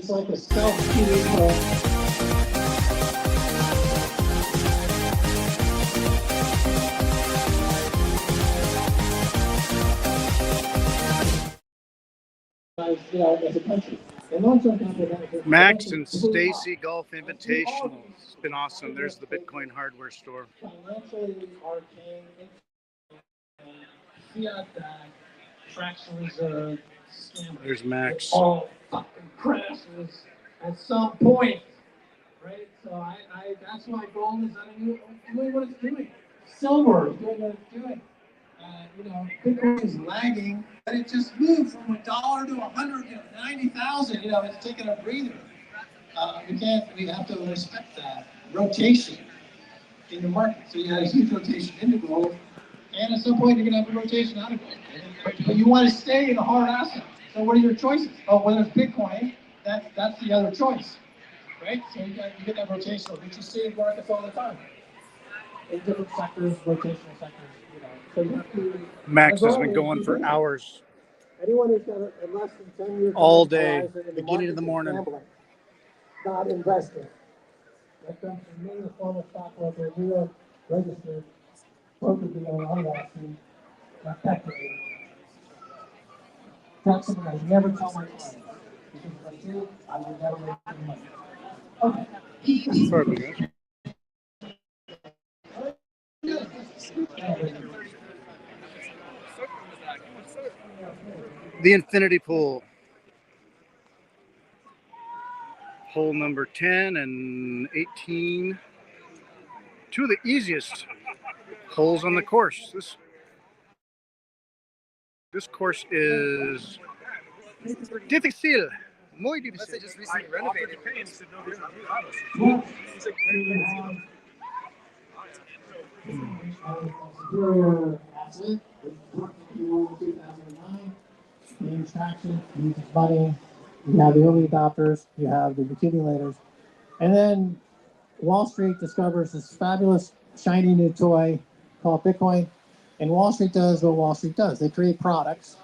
It's like a self-healing as a country. Max and Stacy Golf Invitational. It's been awesome. There's the Bitcoin hardware store. Financially arcane, fiat-backed, fractional reserve scam. There's Max. It all fucking crashes at some point, right? So that's why gold is doing what it's doing. Silver is doing what it's doing. Bitcoin is lagging, but it just moved from $1 to 190,000. It's taking a breather. We have to respect that rotation in the market. So you have a huge rotation into gold, and at some point you're going to have a rotation out of gold. But you want to stay in a hard asset. So what are your choices? Oh, whether it's Bitcoin, that's the other choice, right? So you get that rotational, which you see in markets all the time. In different sectors, rotational sectors. So you have to, Max has been going for hours. Anyone who's got less than 10 years all day, beginning of the morning. Gambling, not investing. That comes from me, a former stockbroker, New York registered broker dealer on Wall Street, effectively. That's something I never tell my clients. Because if I do, I will never make any money. Okay. Sorry about that. The infinity pool. Hole number 10 and 18. Two of the easiest holes on the course. This course is difícil. Muy difícil. Just recently renovated. Superior asset, 2009, gains traction, uses money. You have the early adopters, you have the accumulators, and then Wall Street discovers this fabulous, shiny new toy called Bitcoin, and Wall Street does what Wall Street does. They create products.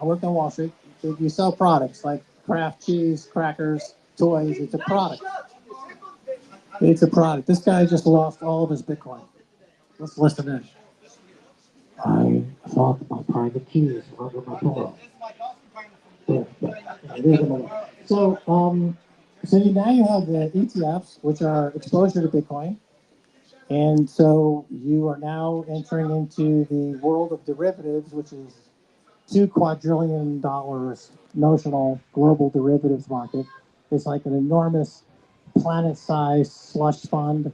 I worked on Wall Street. You sell products like Kraft cheese, crackers, toys. It's a product. It's a product. This guy just lost all of his Bitcoin. Let's listen in. I thought my private keys were under my pillow. So now you have the ETFs, which are exposure to Bitcoin. And so you are now entering into the world of derivatives, which is $2 quadrillion notional global derivatives market. It's like an enormous planet-sized slush fund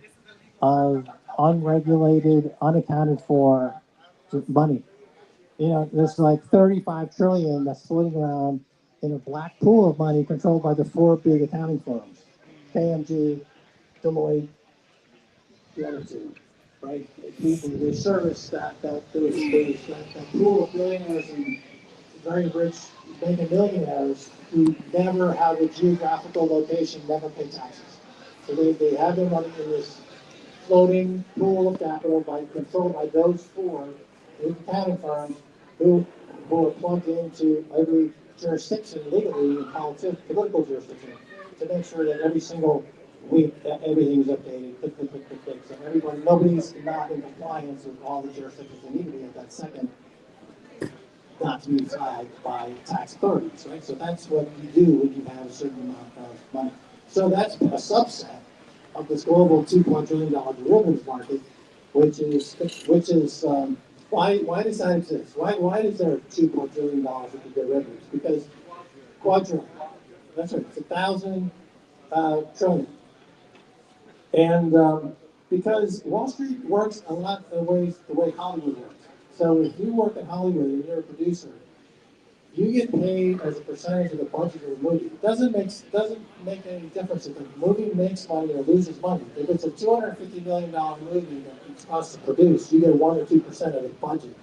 of unregulated, unaccounted for money. There's like 35 trillion that's floating around in a black pool of money controlled by the 4 big accounting firms, KMG, Deloitte, the other two, right? People they service that pool of billionaires and very rich, mega millionaires who never have a geographical location, never pay taxes. So they have their money in this floating pool of capital controlled by those 4 accounting firms who are plugged into every jurisdiction legally in political jurisdiction to make sure that every single week that everything's updated. So nobody's not in compliance with all the jurisdictions they need to be at that second, not to be flagged by tax authorities, right? So that's what you do when you have a certain amount of money. So that's a subset of this global $2 quadrillion derivatives market, which is why does that exist? Why is there $2 quadrillion worth of derivatives? Because quadrillion, that's right, it's 1,000 trillion, and because Wall Street works a lot of ways the way Hollywood works. So if you work in Hollywood and you're a producer, you get paid as a percentage of the budget of the movie. It doesn't make any difference if the movie makes money or loses money. If it's a $250 million movie that it's cost to produce, you get 1 or 2% of the budget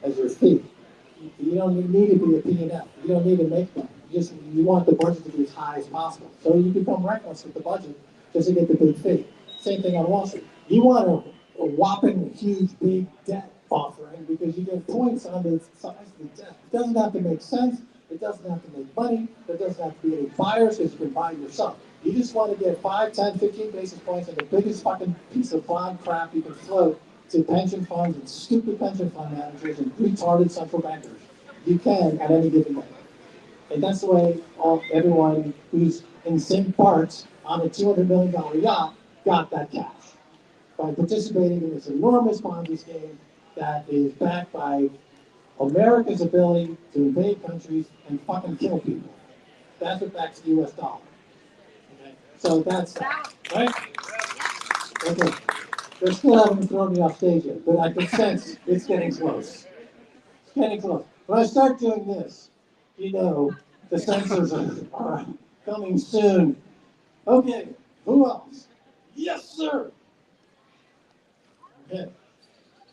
as your fee. You don't need to be a P&L. You don't need to make money. You want the budget to be as high as possible. So you become reckless with the budget just to get the big fee. Same thing on Wall Street. You want a whopping, huge, big debt offering because you get points on the size of the debt. It doesn't have to make sense. It doesn't have to make money. There doesn't have to be any buyers because you can buy it yourself. You just want to get 5, 10, 15 basis points on the biggest fucking piece of bond crap you can float to pension funds and stupid pension fund managers and retarded central bankers. You can at any given day. And that's the way everyone who's in the same parts on a $200 million yacht got that cash. By participating in this enormous Ponzi scheme that is backed by America's ability to invade countries and fucking kill people. That's what backs the US dollar. Okay? So that's that, right? Okay. They still haven't thrown me off stage yet, but I can sense it's getting close. It's getting close. When I start doing this, you know the censors are coming soon. Okay, who else? Yes, sir. Okay.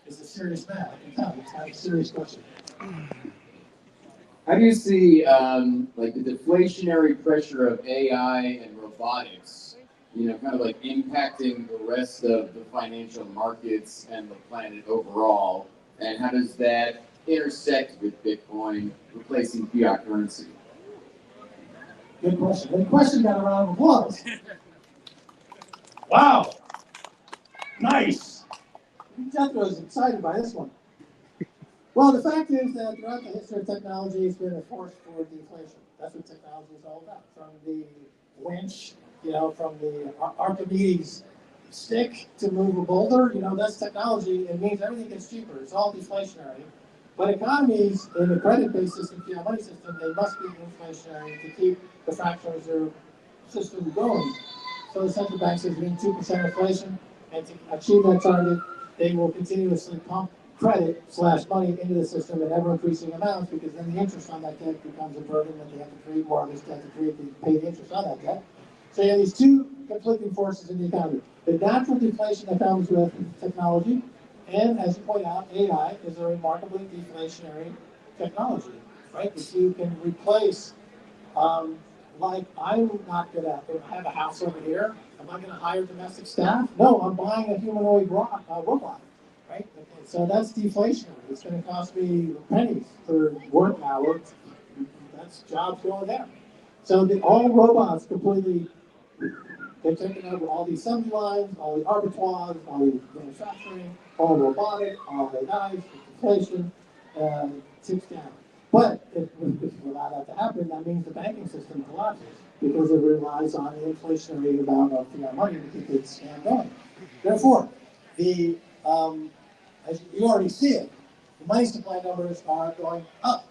It's a serious man. I can tell. It's kind of a serious question. How do you see like the deflationary pressure of AI and robotics, kind of like impacting the rest of the financial markets and the planet overall? And how does that intersect with Bitcoin replacing fiat currency? Good question. The question got a round of applause. Wow. Nice. Jethro is excited by this one. Well, the fact is that throughout the history of technology, it's been a force for deflation. That's what technology is all about. From the winch, from the Archimedes stick to move a boulder, that's technology. It means everything gets cheaper. It's all deflationary. But economies in a credit-based system, fiat money system, they must be inflationary to keep the fractional reserve system going. So the central bank says we need 2% inflation, and to achieve that target, they will continuously pump credit/money into the system in ever-increasing amounts, because then the interest on that debt becomes a burden, and they have to create more of this debt to pay the interest on that debt. So you have these two conflicting forces in the economy. The natural deflation that comes with technology, and as you point out, AI is a remarkably deflationary technology, right? If you can replace, like I'm not gonna have a house over here. Am I gonna hire domestic staff? No, I'm buying a humanoid robot, right? So that's deflationary. It's gonna cost me pennies per work hour. That's jobs going there. So all robots completely, they're taking over all the assembly lines, all the arbitrage, all the manufacturing, all robotic, all AI, inflation, tips down. But if we allow that to happen, that means the banking system collapses because it relies on the inflationary amount of fiat money to keep its scam going. Therefore, as you already see it, the money supply numbers are going up.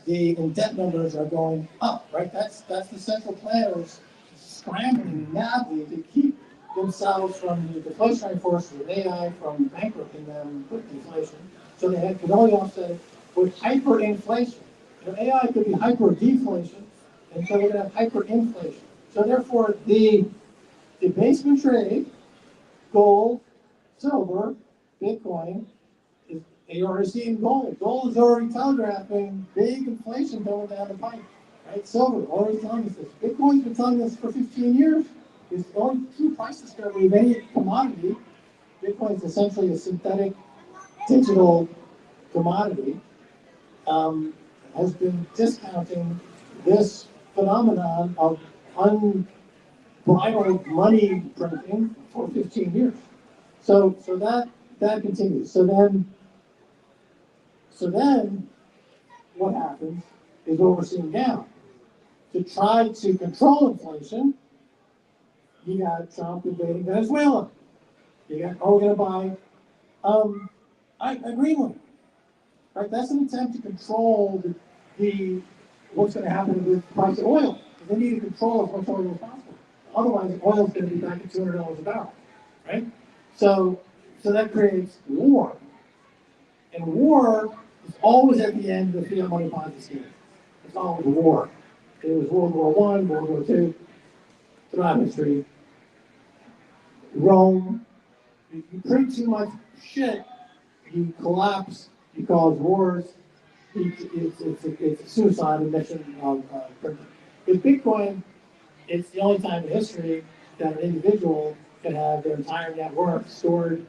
The debt numbers are going up, right? That's the central planners scrambling madly to keep themselves from the deflationary forces of AI from bankrupting them with deflation. So they could only offset it with hyperinflation. AI could be hyper-deflation, and so we're going to have hyperinflation. So therefore, the basement trade, gold, silver, Bitcoin, you're already seeing gold. Gold is already telegraphing big inflation going down the pipe. Right? Silver already telling us this. Bitcoin's been telling us for 15 years. It's the only true price discovery of any commodity. Bitcoin is essentially a synthetic digital commodity. Has been discounting this phenomenon of unbridled money printing for 15 years. So that continues. So then what happens is what we're seeing now. To try to control inflation, you got Trump invading Venezuela. You got, we're going to buy Greenland. Right? That's an attempt to control what's going to happen with the price of oil. They need to control as much oil as possible. Otherwise, oil is going to be back at $200 a barrel. Right? So that creates war. And war is always at the end of the fiat money Ponzi scheme. It's always war. It was World War I, World War II, throughout history. Rome, you print too much shit, you collapse, you cause wars. It's a suicide mission of printing. With Bitcoin, it's the only time in history that an individual can have their entire net worth stored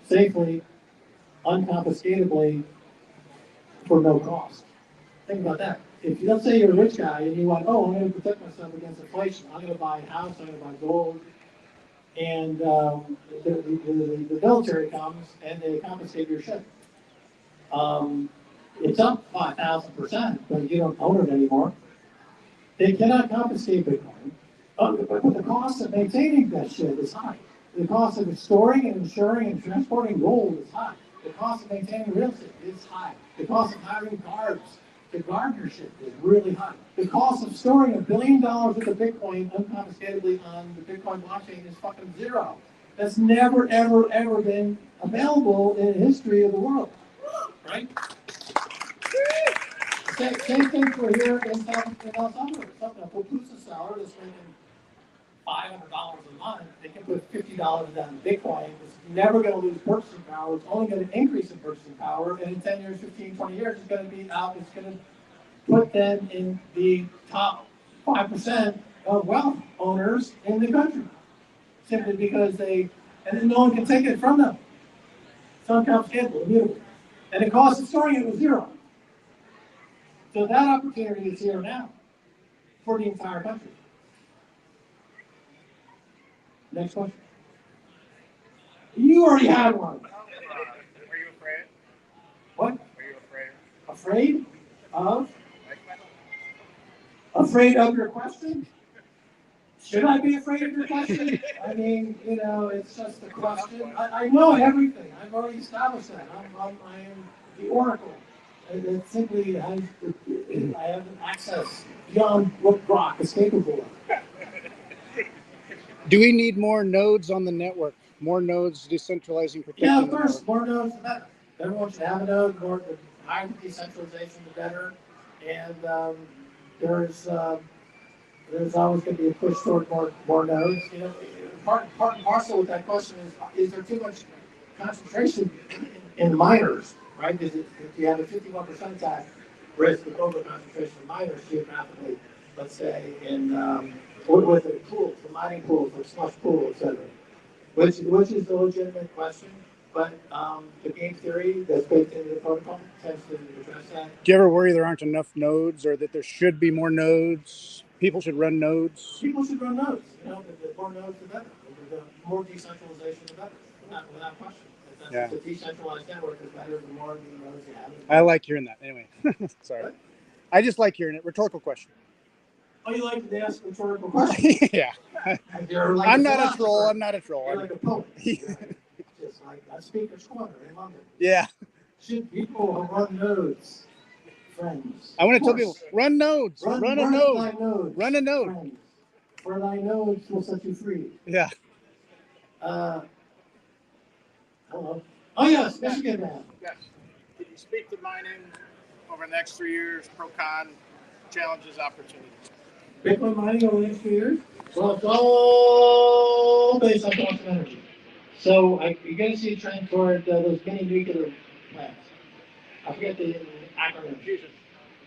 safely, unconfiscatably, for no cost. Think about that. If let's say you're a rich guy and you want, oh, I'm going to protect myself against inflation. I'm going to buy a house. I'm going to buy gold. And the military comes and they confiscate your shit. It's up 5,000%, but you don't own it anymore. They cannot confiscate Bitcoin. But the cost of maintaining that shit is high. The cost of storing and insuring and transporting gold is high. The cost of maintaining real estate is high. The cost of hiring guards to guard your shit is really high. The cost of storing $1 billion worth of Bitcoin unconfiscatably on the Bitcoin blockchain is fucking zero. That's never, ever, ever been available in the history of the world, right? Same thing for here in El Salvador. Something a pupusa seller that's making $500 a month, they can put $50 down in Bitcoin. It's never going to lose purchasing power. It's only going to increase in purchasing power. And in 10 years, 15, 20 years, it's going to be out. It's going to put them in the top 5% of wealth owners in the country. Simply because and then no one can take it from them. It's unconfiscatable immediately. And the cost of storing it was zero. So that opportunity is here now for the entire country. Next question. You already had one. Are you afraid? What? Are you afraid? Afraid of? Afraid of your question? Should I be afraid of your question? I mean, it's just a question. I know everything. I've already established that. I am the oracle. It simply has, I have access beyond what Grok is capable of. Do we need more nodes on the network? More nodes decentralizing, protecting Yeah, of the course, network? more nodes the better. Everyone should have a node. The higher the decentralization, the better. And there's always going to be a push toward more nodes. Part and parcel with that question is there too much concentration in miners, right? Because if you have a 51% attack risk of over concentration of miners geographically, let's say with the pools, the mining pools, the slush pool, etc. Which is a legitimate question, but the game theory that's baked into the protocol tends to address that. Do you ever worry there aren't enough nodes, or that there should be more nodes? People should run nodes. People should run nodes. The more nodes, the better. The more decentralization, the better. Without question. Yeah. The decentralized network is better the more nodes you have. I like hearing that. Anyway, sorry. What? I just like hearing it. Rhetorical question. Oh, you like to ask rhetorical questions? Yeah. Like I'm not a troll. I'm not a troll. You're like a poet. Just like a speaker's corner in London. Yeah. Should people run nodes, friends? I want to tell people, run nodes. Run a node. Thy nodes, Run a node. friends. For thy nodes will set you free. Yeah. Hello. Oh, yes, Michigan man. Yes. Can you speak to mining over the next 3 years, pro con, challenges, opportunities? Bitcoin mining over the next few years? Well, it's all based on quantum energy. So you're going to see a trend toward those mini nuclear plants. I forget the acronym. Fusion.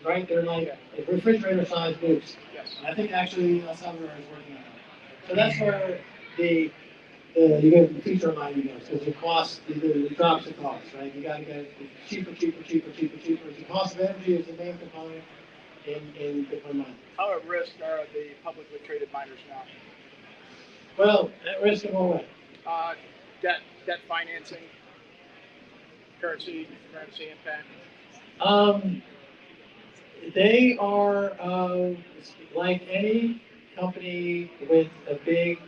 Right? They're like refrigerator-sized nukes. Yes. I think actually El Salvador is working on that. So that's where you get the future of mining goes, because it costs, it drops the cost, right? You got to get it cheaper. The cost of energy is the main component in Bitcoin mining. How at risk are the publicly traded miners now? Well, at risk in what way? Debt financing, currency impact. They are like any company with a big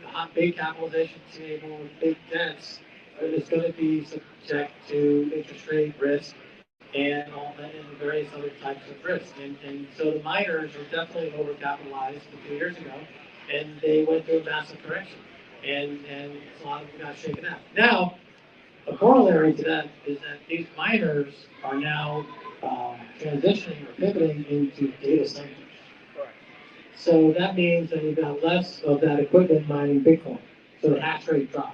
capitalization table with big debts, it's going to be subject to interest rate risk and all that, and various other types of risk. And so the miners are definitely overcapitalized a few years ago, and they went through a massive correction, and a lot of them got shaken out. Now, a corollary to that is that these miners are now transitioning or pivoting into data centers. Correct. So that means that you've got less of that equipment mining Bitcoin. So the hash rate drops.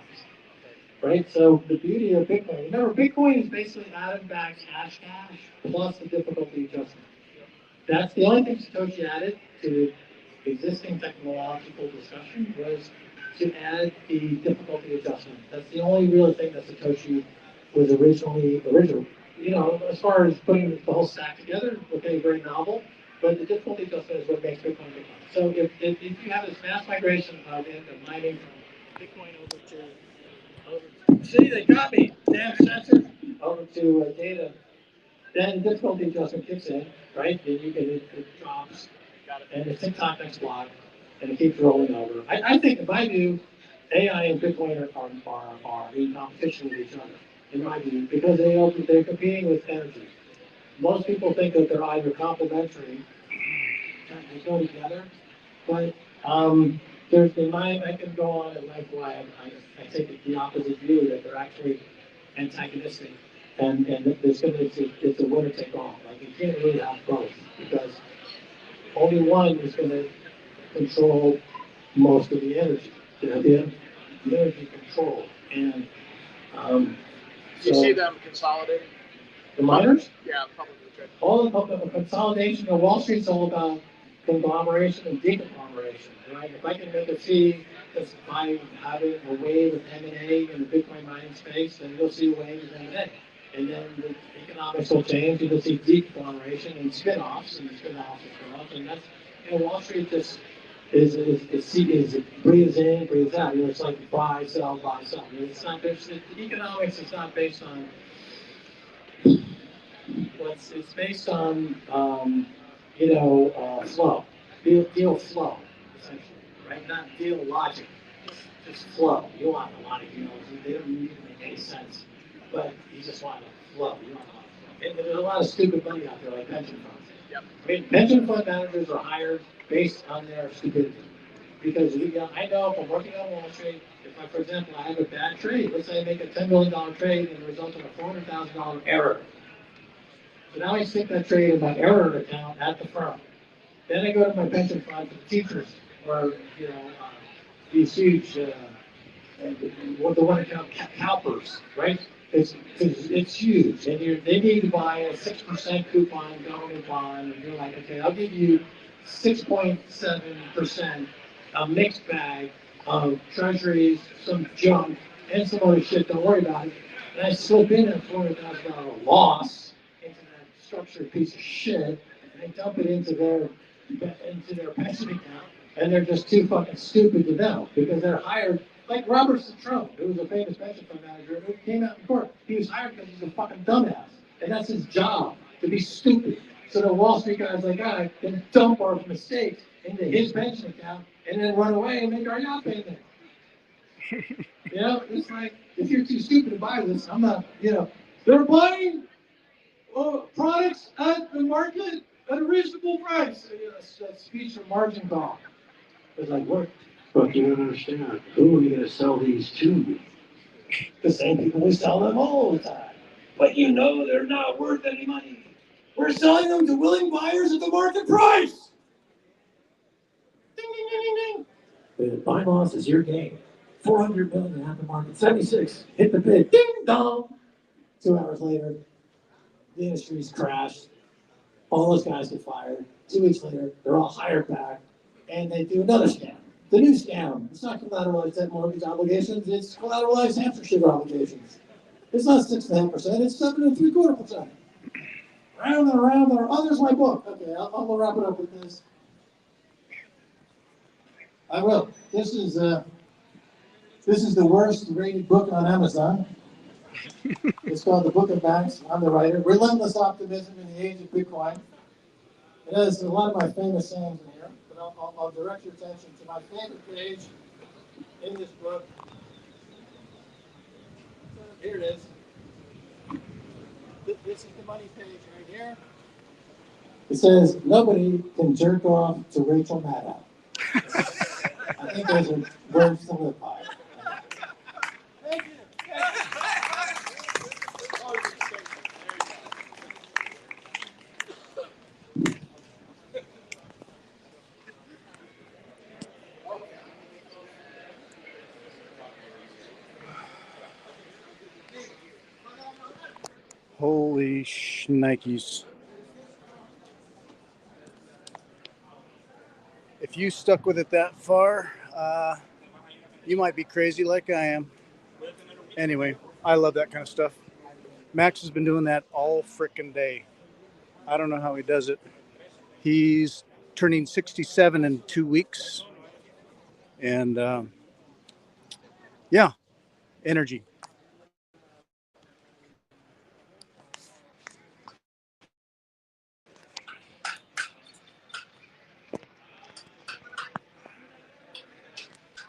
Right? So the beauty of Bitcoin, remember, Bitcoin is basically Adam Back's hash cash plus the difficulty adjustment. That's the only thing Satoshi added to existing technological discussion was to add the difficulty adjustment. That's the only real thing that Satoshi was originally as far as putting the whole stack together, okay, very novel. But the difficulty adjustment is what makes Bitcoin Bitcoin. So if you have this mass migration of mining from Bitcoin see, they got me, damn censor, over to data, then the difficulty adjustment kicks in, right? Then you get it drops, and the TikTok next block, and it keeps rolling over. I think, in my view, AI and Bitcoin are in competition with each other, in my view, because they're competing with energy. Most people think that they're either complementary, they go together, but there's I can go on at length why I take the opposite view that they're actually antagonistic, and it's a winner take all. Like you can't really have both because only one is going to control most of the energy. The energy control, and Do you see them consolidating? the miners. Yeah, probably. All of consolidation. Wall Street's all about conglomeration and deconglomeration, right? If I can make a fee just by having a wave of M&A in the Bitcoin mining space, then you'll see a wave of M&A. And then the economics will change, you'll see deconglomeration and spin-offs, and spin-offs, and that's, Wall Street just is breathes in, breathes out. It's like buy, sell, buy, sell. It's not, the economics is not based on, it's based on, flow, deal flow, essentially, right? Not deal logic, just flow. You want a lot of deals, they don't even make any sense, but you just want to flow. You want a lot of flow. And there's a lot of stupid money out there, like pension funds. Yep. I mean, pension fund managers are hired based on their stupidity. Because I know if I'm working on Wall Street, for example, I have a bad trade, let's say I make a $10 million trade and it results in a $400,000 error. So now I stick that trade in my error account at the firm. Then I go to my pension fund for the teachers, or these huge, the one account CalPERS, right? It's huge, and they need to buy a 6% coupon government bond, and you're like, okay, I'll give you 6.7%, a mixed bag of treasuries, some junk, and some other shit. Don't worry about it. And I slip in a $400,000 loss into that structured piece of shit, and they dump it into their pension account, and they're just too fucking stupid to know because they're hired. Like Robert Citron, who was a famous pension fund manager, who came out in court. He was hired because he's a fucking dumbass, and that's his job, to be stupid. So the Wall Street guys like I can dump our mistakes into his pension account and then run away and make our yacht payment. It's like, if you're too stupid to buy this, I'm not, they're buying products at the market at a reasonable price. That speech from margin call. It's like, what? But you don't understand. Who are we going to sell these to? The same people we sell them all the time. But they're not worth any money. We're selling them to willing buyers at the market price. Ding, ding, ding, ding, ding. The buy loss is your game. 400 million at the market. 76. Hit the bid. Ding dong. 2 hours later, the industry's crashed. All those guys get fired. 2 weeks later, they're all hired back, and they do another scam. The new scam. It's not collateralized debt mortgage obligations. It's collateralized hamster sugar obligations. It's not 6.5%. It's 7.75%. Round and around and around. Oh, there's my book. Okay, I'll wrap it up with this. I will. This is the worst rated book on Amazon. It's called The Book of Banks. I'm the writer. Relentless Optimism in the Age of Bitcoin. It has a lot of my famous sayings in here, but I'll direct your attention to my favorite page in this book. Here it is. This is the money page right here. It says, nobody can jerk off to Rachel Maddow. I think those are words to live by. Thank you. Holy shnikes. If you stuck with it that far, you might be crazy like I am. Anyway, I love that kind of stuff. Max has been doing that all frickin' day. I don't know how he does it. He's turning 67 in 2 weeks. And yeah, energy.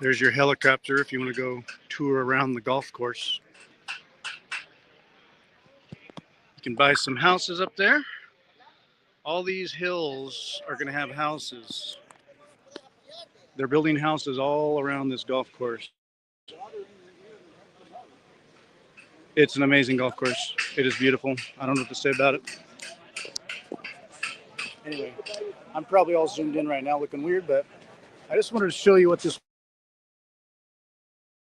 There's your helicopter if you want to go tour around the golf course. You can buy some houses up there. All these hills are going to have houses. They're building houses all around this golf course. It's an amazing golf course. It is beautiful. I don't know what to say about it. Anyway, I'm probably all zoomed in right now looking weird, but I just wanted to show you what this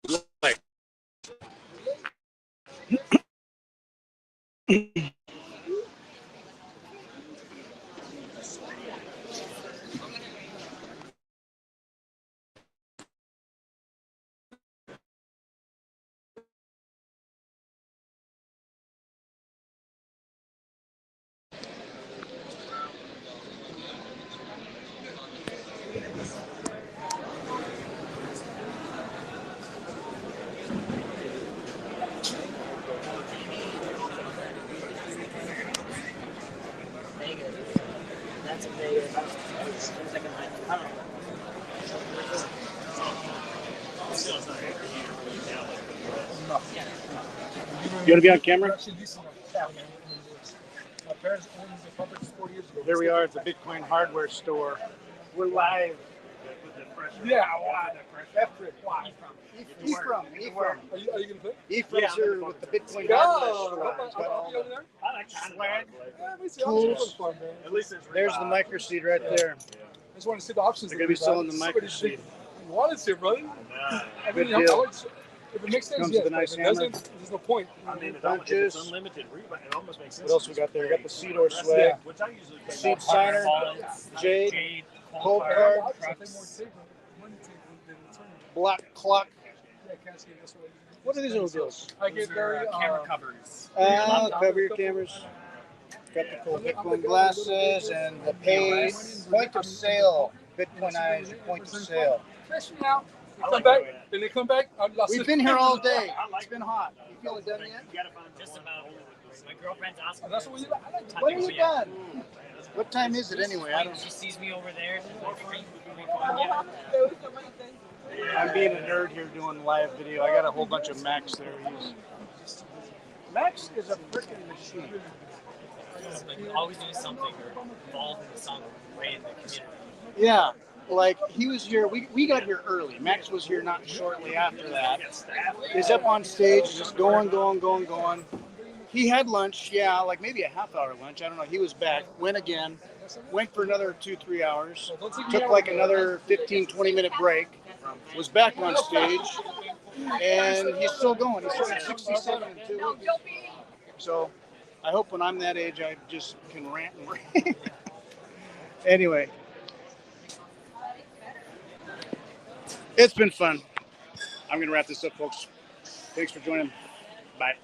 looks like. That's a negative. I don't know. You want to be on camera? My parents owned the property 4 years ago. Here we are at the Bitcoin hardware store. We're live. Yeah, why? After it. Why? Ephraim. Are you going to play? Ephraim's here with the Bitcoin Go! hardware store. He's got I'll all be over there. the swag. Yeah, let me see. Tools. Fun, man. At least it's There's the MicroSeed right there. I just want to see the options. They're going to be selling the MicroSeed. Wanted to, brother. I Good mean, deal. if it makes sense, Comes yes. with a nice If it hammer. doesn't, there's no point. I mean, if Bunches. it's unlimited rebuy, it almost makes sense. What else we got there? We got the Seed or That's swag, it, which I usually pay Seed about signer, Jade, cold card, black clock. What are these little deals? I get very Camera covers. Cover your cameras. Got the cool Bitcoin glasses and the paid point of sale. Bitcoinize point of sale. Fresh me out. They come back. Then they come back. We've been here all day. It's been hot. You feel it done yet? Just about. My girlfriend's asking. That's what you like. I like When are you done? What time is it anyway? I don't. She sees me over there. I'm being a nerd here doing live video. I got a whole bunch of Max there. Max is a freaking machine. Always doing something or involved in some way in the community. Yeah, like he was here. We got here early. Max was here not shortly after that. He's up on stage, just going. He had lunch, yeah, like maybe a half-hour lunch. I don't know. He was back, went again, went for another 2-3 hours, took like another 15-20-minute break, was back on stage, and he's still going. He's turning 67 in 2 weeks. So I hope when I'm that age, I just can rant and rave. Anyway, it's been fun. I'm going to wrap this up, folks. Thanks for joining. Bye.